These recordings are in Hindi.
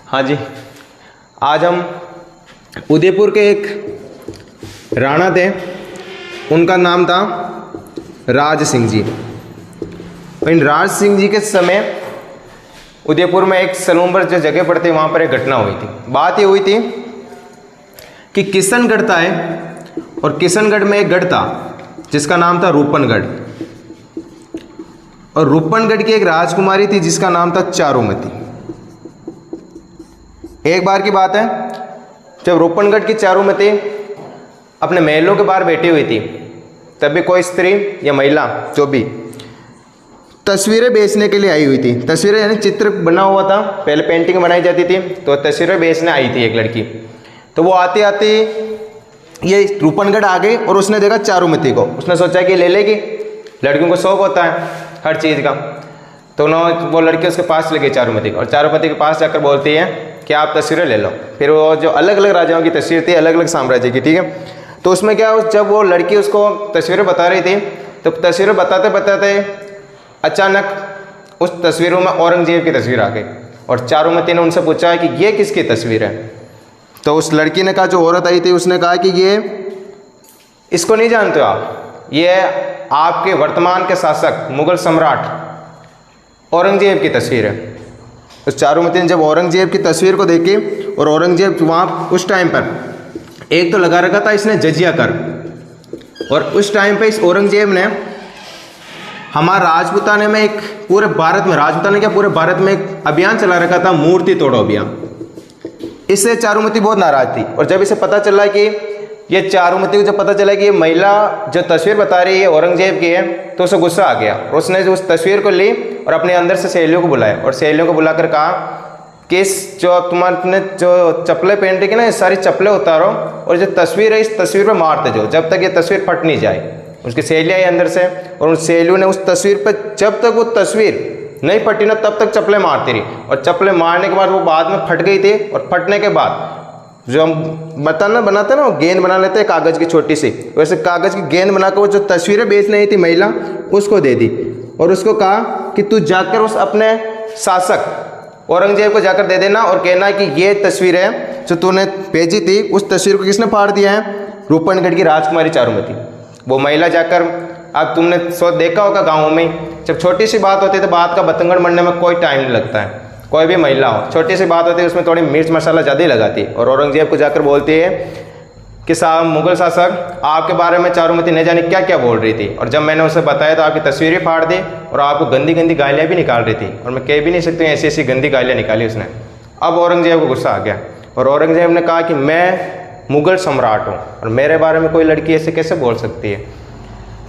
हाँ जी, आज हम उदयपुर के एक राणा थे, उनका नाम था राज सिंह जी। इन राज सिंह जी के समय उदयपुर में एक सलूम्बर जो जगह पड़ती वहाँ पर एक घटना हुई थी। बात ये हुई थी कि किशनगढ़ था है, और किशनगढ़ में एक गढ़ था जिसका नाम था रूपनगढ़, और रूपनगढ़ की एक राजकुमारी थी जिसका नाम था चारुमती। एक बार की बात है, जब रूपनगढ़ की चारुमती अपने महलों के बाहर बैठी हुई थी, तभी कोई स्त्री या महिला जो भी तस्वीरें बेचने के लिए आई हुई थी। तस्वीरें यानी चित्र बना हुआ था, पहले पेंटिंग बनाई जाती थी, तो तस्वीरें बेचने आई थी एक लड़की। तो वो आती आती ये रूपनगढ़ आ गई और उसने देखा चारुमती को। उसने सोचा कि ले लेगी, लड़कियों को शौक होता है हर चीज़ का। तो वो लड़की उसके पास ले गई चारुमती को, और चारुमती के पास जाकर बोलती है कि आप तस्वीरें ले लो। फिर वो जो अलग अलग राजाओं की तस्वीर थी, अलग अलग साम्राज्य की, ठीक है। तो उसमें क्या, जब वो लड़की उसको तस्वीरें बता रही थी, तो तस्वीरें बताते बताते अचानक उस तस्वीरों में औरंगजेब की तस्वीर आ गई, और चारुमती ने उनसे पूछा कि ये किसकी तस्वीर है। तो उस लड़की ने कहा, जो औरत आई थी, उसने कहा कि ये इसको नहीं जानते हो आप, ये आपके वर्तमान के शासक मुगल सम्राट औरंगजेब की तस्वीर है। उस चारुमती ने जब औरंगजेब की तस्वीर को देखी, और औरंगजेब वहाँ उस टाइम पर एक तो लगा रखा था इसने जजिया कर, और उस टाइम पे इस औरंगजेब ने हमारा राजपूताने में एक पूरे भारत में, राजपूताने क्या पूरे भारत में एक अभियान चला रखा था, मूर्ति तोड़ो अभियान। इससे चारुमती बहुत नाराज थी, और जब इसे पता चला कि ये चारुमती को जब पता चला कि ये महिला जो तस्वीर बता रही है औरंगजेब की है, तो उसे गुस्सा आ गया, और उसने उस तस्वीर को ली और अपने अंदर से सहेलियों को बुलाया, और सहेलियों को बुलाकर कहा कि इस जो तुम्हारे जो चप्पलें पहन रही है ना, ये सारी चप्पलें उतारो, और जो तस्वीर है इस तस्वीर पर मारते जाओ जब तक ये तस्वीर फट नहीं जाए। उसकी सहेलियाँ आई अंदर से, और उन सहेलियों ने उस तस्वीर पर जब तक वो तस्वीर नहीं फटी ना, तब तक चप्पलें मारती रही, और चप्पलें मारने के बाद वो बाद में फट गई थी। और फटने के बाद जो हम बनाते ना, गेंद बना लेते हैं कागज़ की छोटी सी, वैसे कागज़ की गेंद बनाकर वो जो तस्वीरें बेचने आई थी महिला, उसको दे दी, और उसको कहा कि तू जाकर उस अपने शासक औरंगजेब को जाकर दे देना, और कहना कि ये तस्वीर है जो तूने भेजी थी, उस तस्वीर को किसने फाड़ दिया है, रूपनगढ़ की राजकुमारी चारुमती। वो महिला जाकर, अब तुमने देखा होगा गाँवों में जब छोटी सी बात होती है तो बात का बतंगड़ मरने में कोई टाइम नहीं लगता है। कोई भी महिला हो, छोटी सी बात होती है उसमें थोड़ी मिर्च मसाला ज़्यादा ही लगाती है, और औरंगजेब को जाकर बोलती है कि साहब मुगल शासक, आपके बारे में चारुमती न जाने क्या क्या बोल रही थी, और जब मैंने उसे बताया तो आपकी तस्वीरें फाड़ दी, और आपको गंदी गंदी गालियाँ भी निकाल रही थी, और मैं कह भी नहीं सकती ऐसी ऐसी गंदी गालियाँ निकाली उसने। अब औरंगजेब को गुस्सा आ गया, और औरंगजेब ने कहा कि मैं मुगल सम्राट हूँ, और मेरे बारे में कोई लड़की ऐसे कैसे बोल सकती है।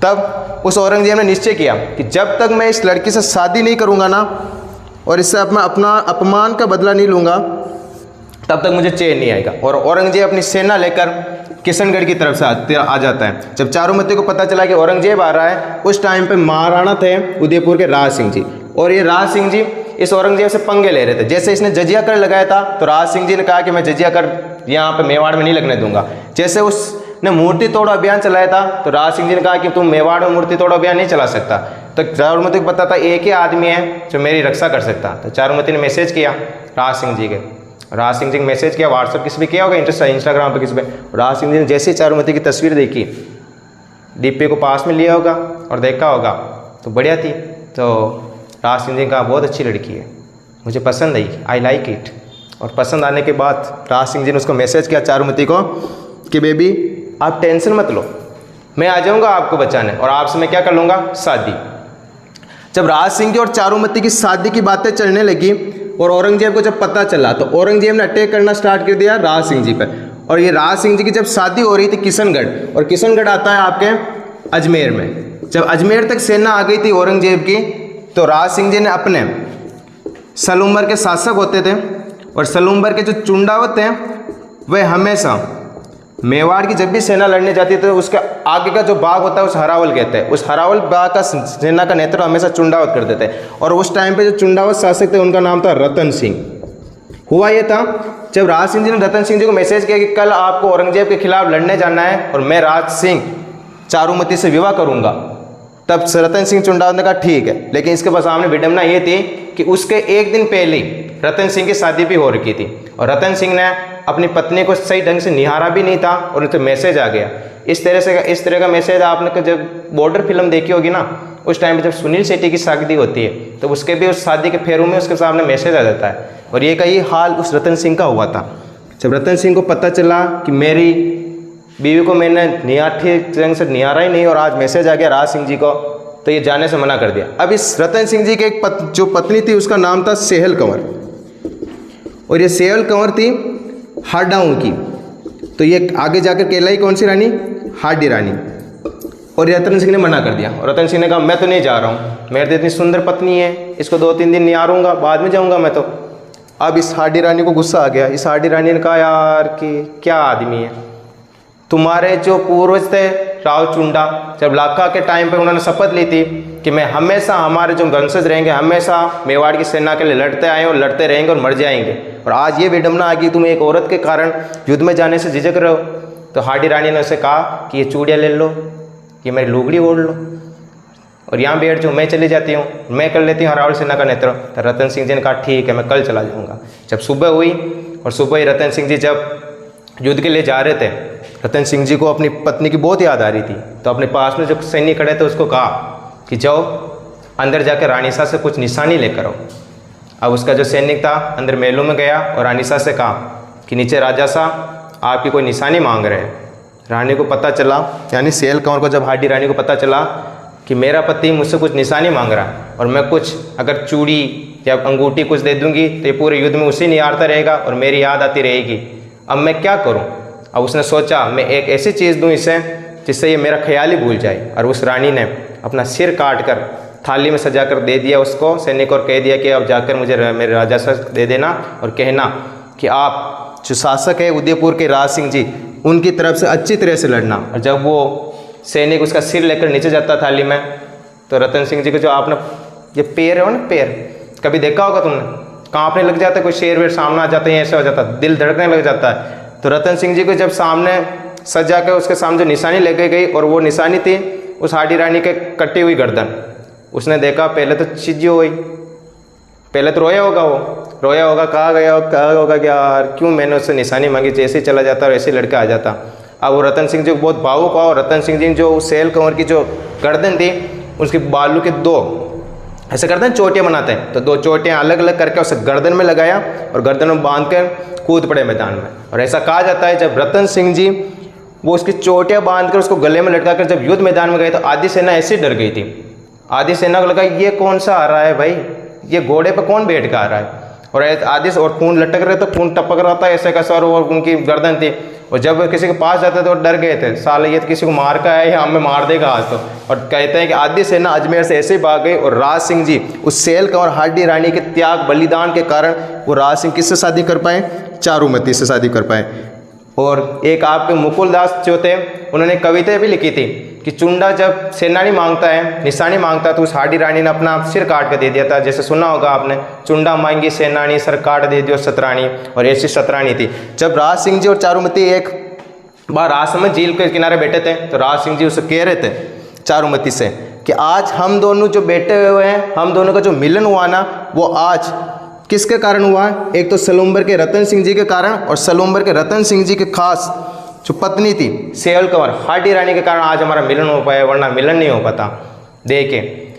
तब उस औरंगजेब ने निश्चय किया कि जब तक मैं इस लड़की से शादी नहीं करूँगा ना, और इससे अपना अपमान का बदला नहीं लूँगा, तब तक मुझे चैन नहीं आएगा। और औरंगजेब अपनी सेना लेकर किशनगढ़ की तरफ से आ जाता है। जब चारुमती को पता चला कि औरंगजेब आ रहा है, उस टाइम पे महाराणा थे उदयपुर के राज सिंह जी, और ये राज सिंह जी इस औरंगजेब से पंगे ले रहे थे। जैसे इसने जजिया कर लगाया था, तो राज सिंह जी ने कहा कि मैं जजिया कर यहाँ पे मेवाड़ में नहीं लगने दूंगा। जैसे उसने मूर्ति तोड़ो अभियान चलाया था, तो राज सिंह जी ने कहा कि तुम मेवाड़ में मूर्ति तोड़ो अभियान नहीं चला सकता। तो चारुमती को पता था एक ही आदमी है जो मेरी रक्षा कर सकता। तो चारुमती ने मैसेज किया राज सिंह जी के, राज सिंह जी ने मैसेज किया, व्हाट्सएप किसी पे किया होगा, इंस्टाग्राम पे किसी पे। राज सिंह जी ने जैसे ही चारुमती की तस्वीर देखी, डीपी को पास में लिया होगा और देखा होगा तो बढ़िया थी। तो राज सिंह जी ने कहा बहुत अच्छी लड़की है, मुझे पसंद आई, आई लाइक इट। और पसंद आने के बाद राज सिंह जी ने उसको मैसेज किया चारुमती को कि बेबी आप टेंशन मत लो, मैं आ जाऊँगा आपको बचाने, और आपसे मैं क्या कर लूँगा, शादी। जब राज सिंह की और चारुमती की शादी की बातें चलने लगी, और औरंगजेब को जब पता चला, तो औरंगजेब ने अटैक करना स्टार्ट कर दिया राज सिंह जी पर। और ये राज सिंह जी की जब शादी हो रही थी किशनगढ़, और किशनगढ़ आता है आपके अजमेर में। जब अजमेर तक सेना आ गई थी औरंगजेब की, तो राज सिंह जी ने अपने सलूम्बर के शासक होते थे, और सलूम्बर के जो चुंडावत हैं वह हमेशा मेवाड़ की जब भी सेना लड़ने जाती है, तो उसका आगे का जो बाग होता है उस हरावल कहते हैं, उस हरावल बाग का सेना का नेतृत्व हमेशा चुंडावत करते थे। और उस टाइम पे जो चुंडावत शासक थे उनका नाम था रतन सिंह। हुआ ये था, जब राज सिंह जी ने रतन सिंह जी को मैसेज किया कि कल आपको औरंगजेब के खिलाफ लड़ने जाना है, और मैं राज सिंह चारुमती से विवाह करूंगा, तब रतन सिंह चुंडावत ने कहा ठीक है। लेकिन इसके पास सामने विडंबना ये थी कि उसके एक दिन पहले रतन सिंह की शादी भी हो रखी थी और रतन सिंह ने अपनी पत्नी को सही ढंग से निहारा भी नहीं था और उनसे मैसेज आ गया। इस तरह का मैसेज आपने जब बॉर्डर फिल्म देखी होगी ना, उस टाइम पे जब सुनील शेट्टी की शादी होती है तो उसके भी उस शादी के फेरों में उसके सामने मैसेज आ जाता है। और ये का ये हाल उस रतन सिंह का हुआ था। जब रतन सिंह को पता चला कि मेरी बीवी को मैंने ठीक ढंग से निहारा ही नहीं और आज मैसेज आ गया राज सिंह जी को, तो ये जाने से मना कर दिया। अब इस रतन सिंह जी के एक जो पत्नी थी उसका नाम था सेहल कंवर और ये सेहल कंवर थी हाडाऊ की। तो ये आगे जाकर कहलाई कौन सी रानी? हाडी रानी। और रतन सिंह ने मना कर दिया और रतन सिंह ने कहा मैं तो नहीं जा रहा हूँ, मेरी तो इतनी सुंदर पत्नी है, इसको 2-3 दिन निहारूंगा, बाद में जाऊँगा मैं तो। अब इस हाडी रानी को गुस्सा आ गया। इस हाडी रानी ने कहा यार कि क्या आदमी है, तुम्हारे जो पूर्वज थे राव चुंडा, जब लाखा के टाइम पे उन्होंने शपथ ली थी कि मैं हमेशा हमारे जो वंशज रहेंगे हमेशा मेवाड़ की सेना के लिए लड़ते आए और लड़ते रहेंगे और मर जाएंगे, और आज ये विडम्बना आ गई तुम एक औरत के कारण युद्ध में जाने से झिझक रहे हो। तो हाडी रानी ने उसे कहा कि ये चूड़ियाँ ले लो, ये मेरी लुगड़ी ओढ़ लो और यहाँ बैठ जाओ, मैं चली जाती हूँ, मैं कर लेती हूँ हरावल सेना का नेतृत्व। तो रतन सिंह जी ने कहा ठीक है मैं कल चला जाऊँगा। जब सुबह हुई और सुबह ही रतन सिंह जी जब युद्ध के लिए जा रहे थे, रतन सिंह जी को अपनी पत्नी की बहुत याद आ रही थी। तो अपने पास में जो सैनिक खड़े थे उसको कहा कि जाओ अंदर जाकर रानीसा से कुछ निशानी लेकर आओ। अब उसका जो सैनिक था अंदर महलों में गया और रानीसा से कहा कि नीचे राजा साहब आपकी कोई निशानी मांग रहे हैं। रानी को पता चला, यानी सेहल कंवर को जब हाडी रानी को पता चला कि मेरा पति मुझसे कुछ निशानी मांग रहा है और मैं कुछ अगर चूड़ी या अंगूठी कुछ दे दूंगी तो ये पूरे युद्ध में उसी निहारता रहेगा और मेरी याद आती रहेगी, अब मैं क्या करूं। अब उसने सोचा मैं एक ऐसी चीज़ दूं इसे जिससे ये मेरा ख्याल ही भूल जाए। और उस रानी ने अपना सिर काट कर थाली में सजा कर दे दिया उसको सैनिक और कह दिया कि अब जाकर मुझे मेरे राजा से दे देना और कहना कि आप जो शासक है उदयपुर के राज सिंह जी उनकी तरफ से अच्छी तरह से लड़ना। और जब वो सैनिक उसका सिर लेकर नीचे जाता थाली में, तो रतन सिंह जी को जो आपने ये पैर है ना, पैर कभी देखा होगा तुमने, कांपने लग जाता है, कोई शेर वेर सामने आ जाता है, ऐसा हो जाता है, दिल धड़कने लग जाता है। तो रतन सिंह जी को जब सामने सजा के उसके सामने जो निशानी लेके गई और वो निशानी थी उस हाडी रानी के कटी हुई गर्दन, उसने देखा पहले तो चीज़ हुई, पहले तो रोया होगा, वो रोया होगा, कहा होगा कि यार क्यों मैंने उससे निशानी मांगी, जैसे ही चला जाता और ऐसे ही लड़का आ जाता। अब वो रतन सिंह जी को बहुत भावुक हुआ और रतन सिंह जी जो सेहल कंवर की जो गर्दन थी उसके बालू के 2 ऐसे करते हैं चोटियाँ बनाते हैं, तो 2 चोटियाँ अलग अलग करके उसे गर्दन में लगाया और गर्दन में बांध कर कूद पड़े मैदान में। और ऐसा कहा जाता है जब रतन सिंह जी वो उसकी चोटियाँ बांध कर उसको गले में लटका कर जब युद्ध मैदान में गए तो आधी सेना ऐसे डर गई थी। आधी सेना को लगा ये कौन सा आ रहा है भाई, ये घोड़े पर कौन बैठ कर आ रहा है, और आधी से और खून लटक रहे तो खून टपक रहा था ऐसे कैसा, और उनकी गर्दन थी। और जब किसी के पास जाते थे तो डर गए थे, साले ये तो किसी को मार का है या हमें मार देगा आज तो। और कहते हैं कि आधी सेना अजमेर से ऐसे ही भाग गई और राज सिंह जी उस सेहल कंवर हाडी रानी के त्याग बलिदान के कारण वो राज सिंह किससे शादी कर पाए? चारुमती से शादी कर पाए। और एक आपके मुकुल दास जो थे उन्होंने कविता भी लिखी थी कि चुंडा जब सेनानी मांगता है, निशानी मांगता है, तो उस हाडी रानी ने अपना सिर काट कर दे दिया था। जैसे सुना होगा आपने, चुंडा मांगी सेनानी सर काट दे दियो सतरानी, और ऐसी सतरानी थी। जब राज सिंह जी और चारुमती एक बार राजसमंद झील के किनारे बैठे थे तो राज सिंह जी उसे कह रहे थे चारुमती से कि आज हम दोनों जो बैठे हुए हैं, हम दोनों का जो मिलन हुआ ना, वो आज किसके कारण हुआ? एक तो सलूम्बर के रतन सिंह जी के कारण, और सलूम्बर के रतन सिंह जी के खास जो पत्नी थी सेहल कंवर हाडी रानी के कारण आज हमारा मिलन हो पाया, वरना मिलन नहीं हो पाता। देखिए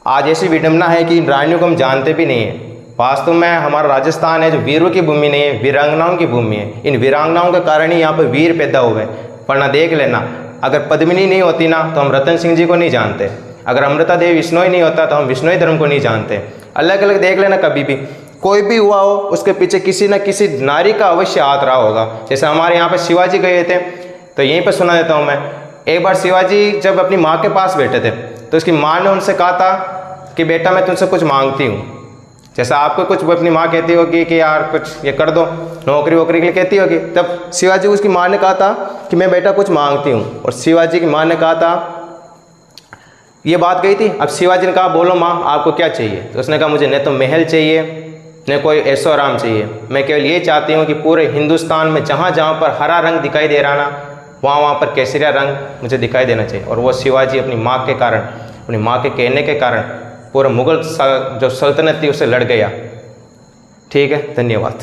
आज ऐसी विडम्बना है कि इन रानियों को हम जानते भी नहीं है। वास्तव में हमारा राजस्थान है जो वीरों की भूमि नहीं है, वीरांगनाओं की भूमि है। इन वीरांगनाओं के कारण ही यहाँ पर वीर पैदा हुए। वरना देख लेना, अगर पद्मिनी नहीं होती ना तो हम रतन सिंह जी को नहीं जानते, अगर अमृता देवी विष्णोई नहीं होता तो हम विष्णोई धर्म को नहीं जानते। अलग अलग देख लेना, कभी भी कोई भी हुआ हो उसके पीछे किसी न किसी नारी का अवश्य हाथ रहा होगा। जैसे हमारे यहाँ पे शिवाजी गए थे तो यहीं पर सुना देता हूँ मैं। एक बार शिवाजी जब अपनी माँ के पास बैठे थे तो उसकी माँ ने उनसे कहा था कि बेटा मैं तुमसे कुछ मांगती हूँ। जैसा आपको कुछ अपनी माँ कहती होगी कि यार कुछ ये कर दो, नौकरी वोकरी के लिए कहती होगी, तब शिवाजी उसकी माँ ने कहा था कि मैं बेटा कुछ मांगती हूँ। और शिवाजी की माँ ने कहा था, ये बात कही थी। अब शिवाजी ने कहा बोलो माँ आपको क्या चाहिए? तो उसने कहा मुझे न तो महल चाहिए न कोई ऐशो आराम चाहिए, मैं केवल ये चाहती हूँ कि पूरे हिंदुस्तान में जहाँ जहाँ पर हरा रंग दिखाई दे रहा ना वहाँ पर केसरिया रंग मुझे दिखाई देना चाहिए। और वो शिवाजी अपनी माँ के कारण, अपनी माँ के कहने के कारण पूरा मुगल जो सल्तनत थी उससे लड़ गया। ठीक है, धन्यवाद।